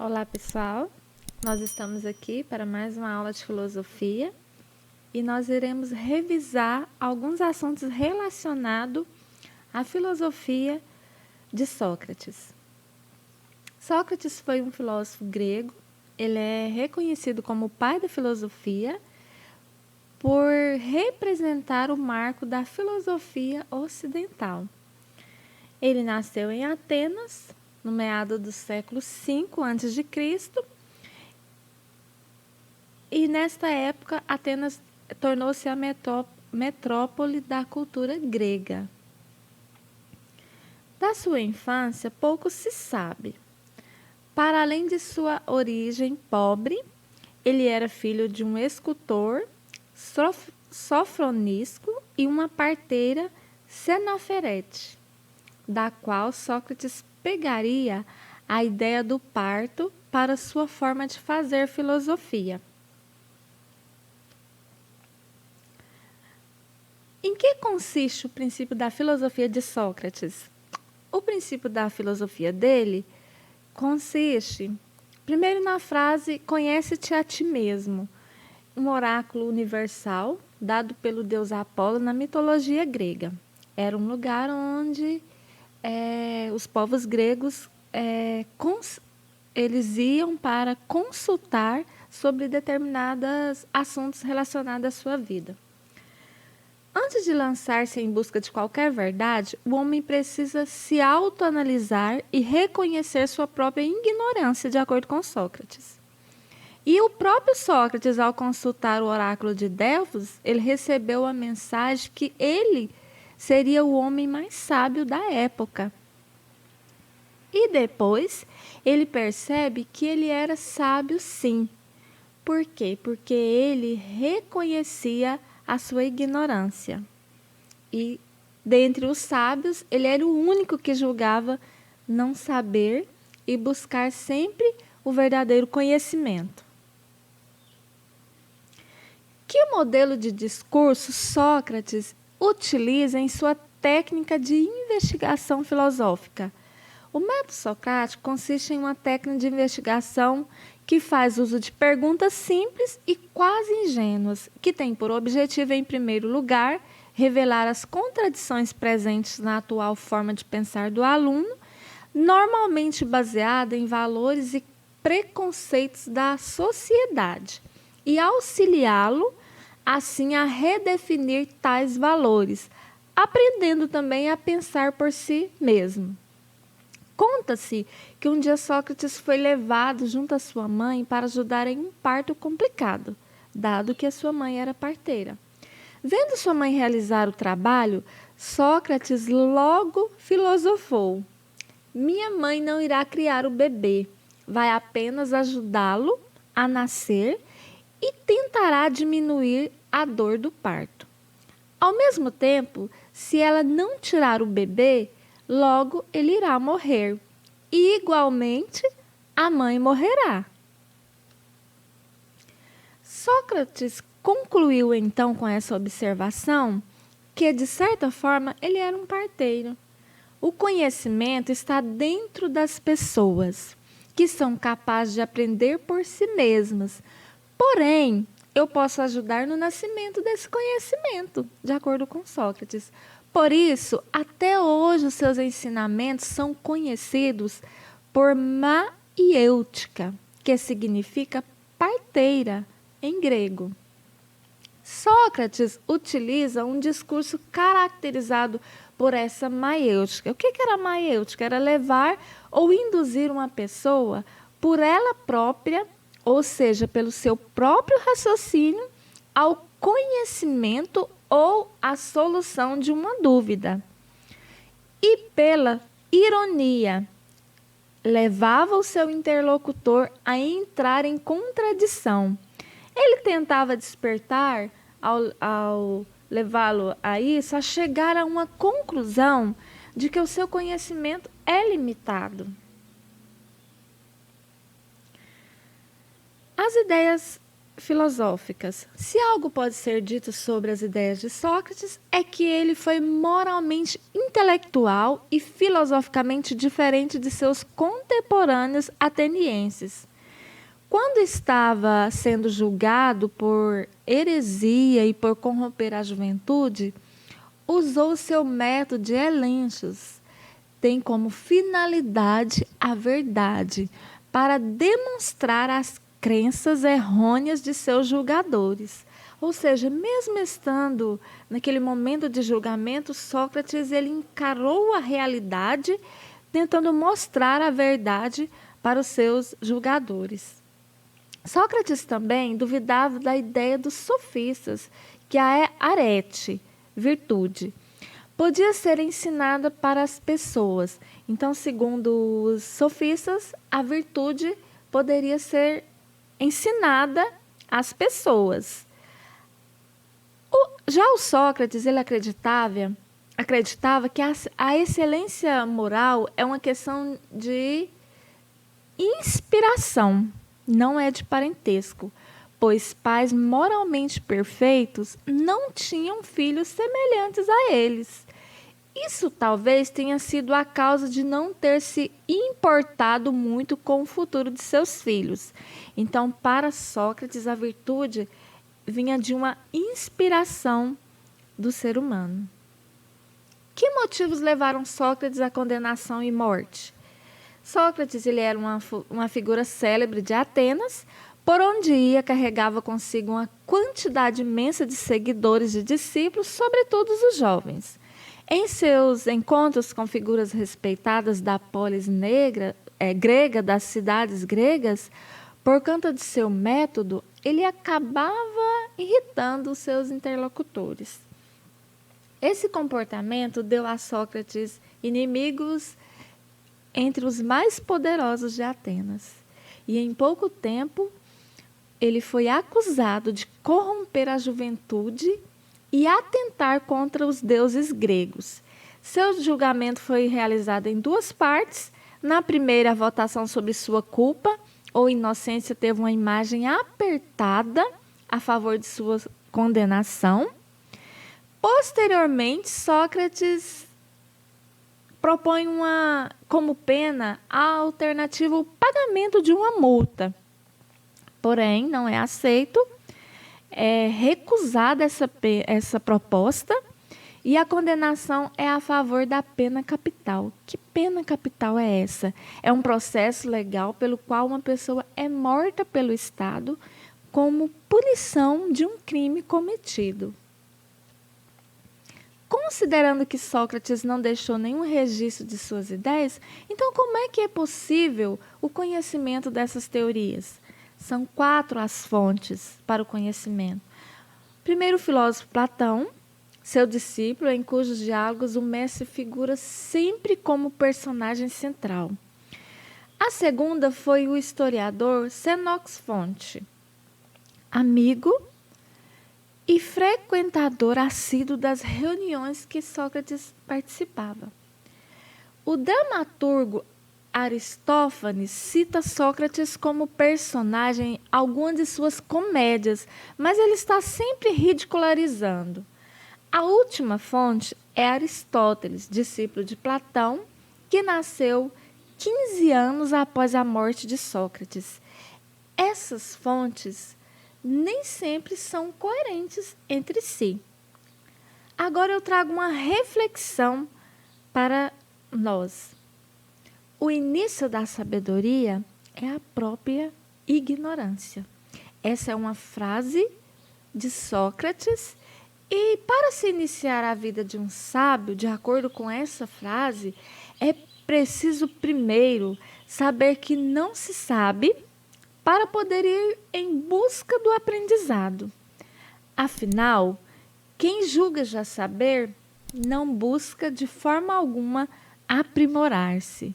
Olá, pessoal. Nós estamos aqui para mais uma aula de filosofia e nós iremos revisar alguns assuntos relacionados à filosofia de Sócrates. Sócrates foi um filósofo grego. Ele é reconhecido como o pai da filosofia por representar o marco da filosofia ocidental. Ele nasceu em Atenas, no meado do século V a.C., e nesta época Atenas tornou-se a metrópole da cultura grega. Da sua infância, pouco se sabe. Para além de sua origem pobre, ele era filho de um escultor, Sofronisco, e uma parteira, Xenoferete, da qual Sócrates pegaria a ideia do parto para sua forma de fazer filosofia. Em que consiste o princípio da filosofia de Sócrates? O princípio da filosofia dele consiste, primeiro, na frase "conhece-te a ti mesmo", um oráculo universal dado pelo deus Apolo na mitologia grega. Era um lugar onde os povos gregos eles iam para consultar sobre determinados assuntos relacionados à sua vida. Antes de lançar-se em busca de qualquer verdade, o homem precisa se autoanalisar e reconhecer sua própria ignorância, de acordo com Sócrates. E o próprio Sócrates, ao consultar o oráculo de Delfos, ele recebeu a mensagem que ele seria o homem mais sábio da época. E depois ele percebe que ele era sábio, sim. Por quê? Porque ele reconhecia a sua ignorância. E dentre os sábios, ele era o único que julgava não saber e buscar sempre o verdadeiro conhecimento. Que modelo de discurso Sócrates utiliza em sua técnica de investigação filosófica? O método socrático consiste em uma técnica de investigação que faz uso de perguntas simples e quase ingênuas, que tem por objetivo, em primeiro lugar, revelar as contradições presentes na atual forma de pensar do aluno, normalmente baseada em valores e preconceitos da sociedade, e auxiliá-lo, assim, a redefinir tais valores, aprendendo também a pensar por si mesmo. Conta-se que um dia Sócrates foi levado junto à sua mãe para ajudar em um parto complicado, dado que a sua mãe era parteira. Vendo sua mãe realizar o trabalho, Sócrates logo filosofou: "Minha mãe não irá criar o bebê, vai apenas ajudá-lo a nascer e tentará diminuir a dor do parto. Ao mesmo tempo, se ela não tirar o bebê, logo ele irá morrer, e igualmente a mãe morrerá." Sócrates concluiu então com essa observação que, de certa forma, ele era um parteiro. O conhecimento está dentro das pessoas, que são capazes de aprender por si mesmas. Porém, eu posso ajudar no nascimento desse conhecimento, de acordo com Sócrates. Por isso, até hoje, os seus ensinamentos são conhecidos por maiêutica, que significa parteira em grego. Sócrates utiliza um discurso caracterizado por essa maiêutica. O que era maiêutica? Era levar ou induzir uma pessoa por ela própria, ou seja, pelo seu próprio raciocínio, ao conhecimento ou à solução de uma dúvida. E pela ironia, levava o seu interlocutor a entrar em contradição. Ele tentava despertar, ao levá-lo a isso, a chegar a uma conclusão de que o seu conhecimento é limitado. As ideias filosóficas. Se algo pode ser dito sobre as ideias de Sócrates, é que ele foi moralmente intelectual e filosoficamente diferente de seus contemporâneos atenienses. Quando estava sendo julgado por heresia e por corromper a juventude, usou seu método de elenchos. Tem como finalidade a verdade, para demonstrar as crenças errôneas de seus julgadores. Ou seja, mesmo estando naquele momento de julgamento, Sócrates ele encarou a realidade, tentando mostrar a verdade para os seus julgadores. Sócrates também duvidava da ideia dos sofistas, que a arete, virtude, podia ser ensinada para as pessoas. Então, segundo os sofistas, a virtude poderia ser ensinada às pessoas. Já o Sócrates, ele acreditava que a excelência moral é uma questão de inspiração, não é de parentesco, pois pais moralmente perfeitos não tinham filhos semelhantes a eles. Isso talvez tenha sido a causa de não ter se importado muito com o futuro de seus filhos. Então, para Sócrates, a virtude vinha de uma inspiração do ser humano. Que motivos levaram Sócrates à condenação e morte? Sócrates ele era uma figura célebre de Atenas. Por onde ia, carregava consigo uma quantidade imensa de seguidores e discípulos, sobretudo os jovens. Em seus encontros com figuras respeitadas da polis grega, das cidades gregas, por conta de seu método, ele acabava irritando os seus interlocutores. Esse comportamento deu a Sócrates inimigos entre os mais poderosos de Atenas. E em pouco tempo, ele foi acusado de corromper a juventude e atentar contra os deuses gregos. Seu julgamento foi realizado em duas partes. Na primeira, a votação sobre sua culpa ou inocência teve uma imagem apertada a favor de sua condenação. Posteriormente, Sócrates propõe como pena a alternativa o pagamento de uma multa. Porém, não é aceito, é recusada essa proposta e a condenação é a favor da pena capital. Que pena capital é essa? É um processo legal pelo qual uma pessoa é morta pelo Estado como punição de um crime cometido. Considerando que Sócrates não deixou nenhum registro de suas ideias, então como é que é possível o conhecimento dessas teorias? São 4 as fontes para o conhecimento. Primeiro, o filósofo Platão, seu discípulo, em cujos diálogos o mestre figura sempre como personagem central. A segunda foi o historiador Xenofonte, amigo e frequentador assíduo das reuniões que Sócrates participava. O dramaturgo Aristófanes cita Sócrates como personagem em algumas de suas comédias, mas ele está sempre ridicularizando. A última fonte é Aristóteles, discípulo de Platão, que nasceu 15 anos após a morte de Sócrates. Essas fontes nem sempre são coerentes entre si. Agora eu trago uma reflexão para nós. O início da sabedoria é a própria ignorância. Essa é uma frase de Sócrates e para se iniciar a vida de um sábio, de acordo com essa frase, é preciso primeiro saber que não se sabe para poder ir em busca do aprendizado. Afinal, quem julga já saber não busca de forma alguma aprimorar-se.